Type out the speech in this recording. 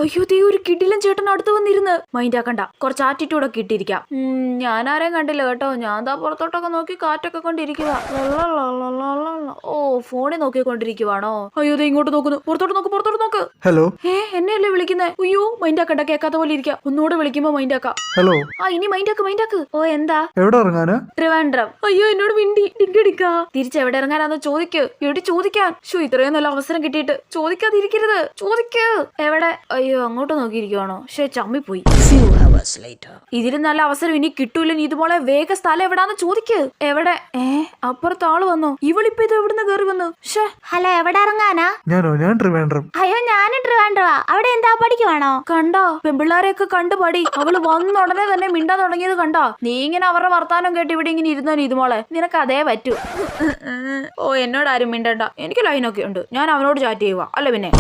അയ്യോ ദേ ഒരു കിടിലൻ ചേട്ടൻ അടുത്ത് വന്നിരുന്ന്. മൈൻഡ് ആക്കണ്ട, കുറച്ച് ആറ്റിറ്റ്യൂഡൊക്കെ ഇട്ടിരിക്കാം. ഞാൻ ആരെയും കണ്ടില്ല കേട്ടോ. ഞാൻ ദാ പുറത്തോട്ടൊക്കെ നോക്കി കാറ്റൊക്കെ കൊണ്ടിരിക്കുക. ഓ ഫോണിൽ നോക്കിക്കൊണ്ടിരിക്കുവാണോ? അയ്യോ ദേ ഇങ്ങോട്ട് നോക്കുന്നു. പുറത്തോട്ട് നോക്ക്. ഹലോ. എന്നെയല്ലേ വിളിക്കുന്നേ? അയ്യോ മൈൻഡ് ആക്കണ്ട, കേൾക്കാത്ത പോലെ ഇരിക്കാം. ഒന്നുകൂടെ വിളിക്കുമ്പോ മൈൻഡ് ആക്കാം. ഹലോ. ഇനി മൈൻഡ് ആക്ക്. ഓ എന്താ? എവിടെ ഇറങ്ങാനാ? ട്രിവാൻഡ്രം. അയ്യോ എന്നോട് മിണ്ടി ഡിങ്കടിക്കാ. തിരിച്ചെവിടെ ഇറങ്ങാനാന്ന് ചോദിക്ക്. എടി ചോദിക്കാൻ. ഇത്രയും നല്ല അവസരം കിട്ടിയിട്ട് ചോദിക്കാതിരിക്കരുത്. ചോദിക്ക്. എവിടെ? അയ്യോ അങ്ങോട്ട് നോക്കിയിരിക്കുവാണോ? ചമ്മിപ്പോയി. ഇതിലും നല്ല അവസരം ഇനി കിട്ടൂല. നീ ഇതുപോലെ വേഗ സ്ഥലം എവിടാന്ന് ചോദിക്ക്. എവിടെ? അപ്പുറത്ത് ആള് വന്നോ? ഇവളിപ്പോ ഇത് എവിടുന്ന് കയറി വന്നു? ഹലോ, എവിടെ ഇറങ്ങാനാ? ഞാൻ ട്രിവാൻഡ്രം. അയ്യോ ഞാനും ട്രിവാൻഡ്രവാ. അവിടെ എന്താ പഠിക്കുവാണോ? കണ്ടോ പെമ്പിള്ളാരെയൊക്കെ കണ്ടു പടി. അവള് വന്ന ഉടനെ തന്നെ മിണ്ടാൻ തുടങ്ങിയത് കണ്ടോ? നീ ഇങ്ങനെ അവരുടെ വർത്താനം കേട്ട് ഇവിടെ ഇങ്ങനെ ഇരുന്നോ ഇതുമോളെ? നിനക്ക് അതേ പറ്റൂ. ഓ എന്നോട് ആരും മിണ്ടണ്ട. എനിക്ക് ലൈനൊക്കെ ഉണ്ട്. ഞാൻ അവനോട് ചാറ്റ് ചെയ്യുക അല്ല പിന്നെ.